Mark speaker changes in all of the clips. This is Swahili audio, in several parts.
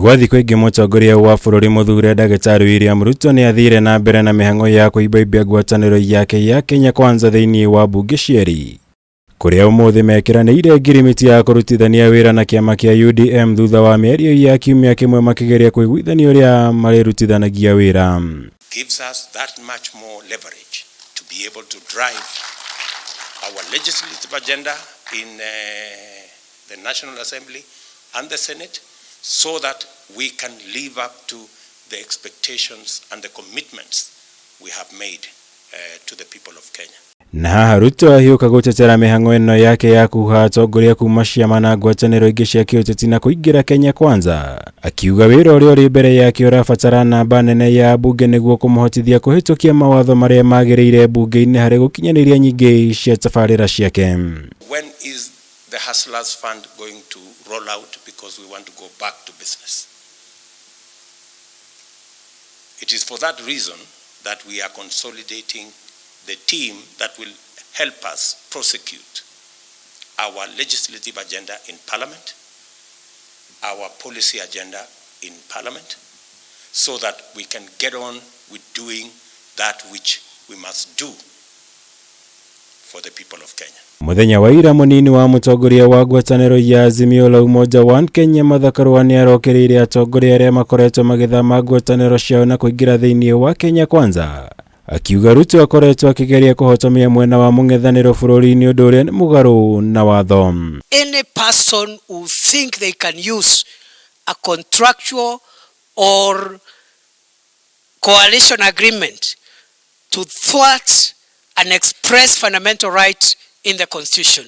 Speaker 1: Gwathi kwingi mutongoria wa bururi muthure Dagitari William Ruto ni athire na mbere na mihango ya kuibaibia ngwataniro yake ya Kenya Kwanza thiini wa bunge cieri kuria umuthi mekiraniire ngirimiti ya kurutithania wira na ciama kia UDM thutha wa mĩario ya kiumia kimwe makigeria kuiguithania uria marirutithanagia wira.
Speaker 2: Gives us that much more leverage to be able to drive our legislative agenda in the National Assembly and the Senate, so that we can live up to the expectations and the commitments we have made to the people of Kenya.
Speaker 1: Na haha Ruto ahiuka gutetera mihango ino yake ya kuuha atongoria kuuma ciama na ngwataniro ingi cia kiuteti na kuingira Kenya Kwanza, akiuga wira uria uri mbere yake urabatara namba nene ya ambunge niguo kumuhotithia kuhitukia mawatho maria magiriire bunge-ini hari gukinyaniria nyingi cia tabarira ciake.
Speaker 2: When is the Hustlers Fund going to roll out, because we want to go back to business? It is for that reason that we are consolidating the team that will help us prosecute our legislative agenda in Parliament, our policy agenda in Parliament, so that we can get on with doing that which we must do for the people of Kenya.
Speaker 1: Muthenya wa ira munini wa mutongoria wa ngwataniro ya Azimio La Umoja wa Kenya Mathakarwa ni arokereire atongoria aria makoretwo magithama ngwataniro ciao na kuingira thiini wa Kenya Kwanza. Akiuga Ruto akoretwo akigeria kuhotomia mwena wa mung'ethaniro bururi-ini undu uria ni mugaru na watho.
Speaker 3: Any person who think they can use a contractual or coalition agreement to thwart and express fundamental rights in the Constitution,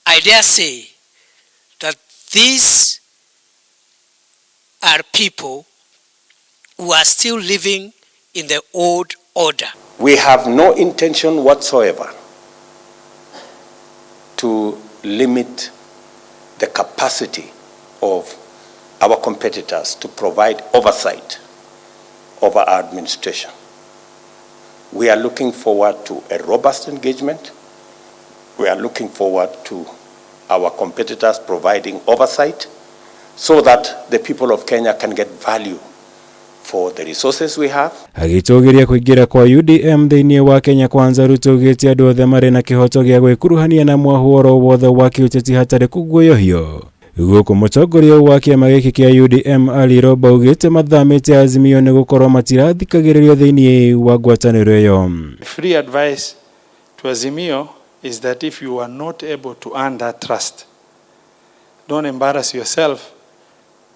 Speaker 3: I dare say that these are people who are still living in the old order.
Speaker 2: We have no intention whatsoever to limit the capacity of our competitors to provide oversight over our administration. We are looking forward to a robust engagement. We are looking forward to our competitors providing oversight so that the people of Kenya can get value for the resources we have.
Speaker 1: Agitugiria kuingira kwa UDM thiini wa Kenya Kwanza, Ruto augite andu othe mari na kihoto gia gwikuruhania na mwahuoro wothe wa kiuteti hatari kuguoyohio. Guku mutongoria wa kiama giki kia UDM aliroba augite mathamite Azimio ni gukorwo matirathikagiririo thiini wa ngwataniro iyo.
Speaker 4: Free advice to Azimio is that if you are not able to earn that trust, don't embarrass yourself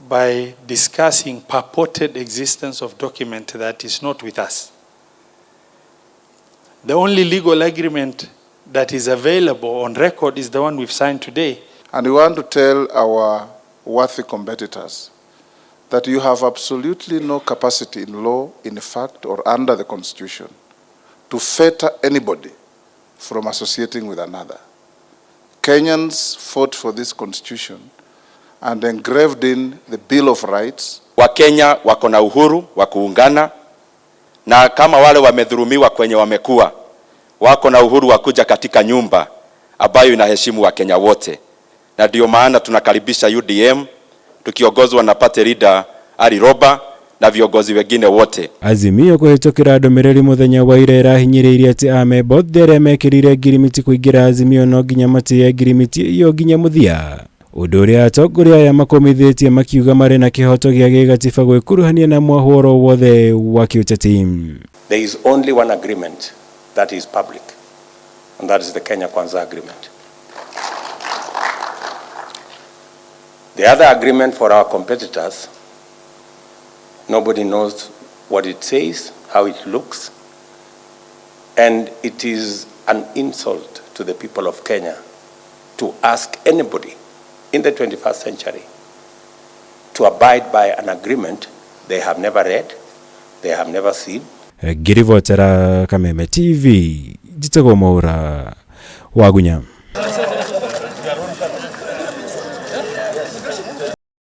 Speaker 4: by discussing purported existence of document that is not with us. The only legal agreement that is available on record is the one we've signed today.
Speaker 5: And we want to tell our worthy competitors that you have absolutely no capacity in law, in fact, or under the Constitution to fetter anybody from associating with another. Kenyans fought for this Constitution and engraved in the Bill of Rights.
Speaker 6: Wakenya wako na uhuru wa kuungana, na kama wale wamedhulumiwa kwenye wamekuwa, wako na uhuru wa kuja katika nyumba ambayo inaheshimu Wakenya wote. Na ndio maana tunakaribisha UDM tukiongozwa na party leader Ali Roba na viongozi wengine wote.
Speaker 1: Azimio kuhitukira ndumiriri muthenya wa ira irahinyiriire ati amemba othe aria mekirire ngirimiti kuingira Azimio no nginya matie ngirimiti iyo nginya muthia. Undu uria atongoria aya makomithitie makiuga mari na kihoto gia gigatiba gwikuruhania na mwahuoro wothe wa kiuteti.
Speaker 2: There is only one agreement that is public, and that is the Kenya Kwanza agreement. The other agreement for our competitors, nobody knows what it says, how it looks, and it is an insult to the people of Kenya to ask anybody in the 21st century to abide by an agreement they have never read, they have never seen.
Speaker 1: Girivotera Kameme TV, Jitego Moura, Wagunya.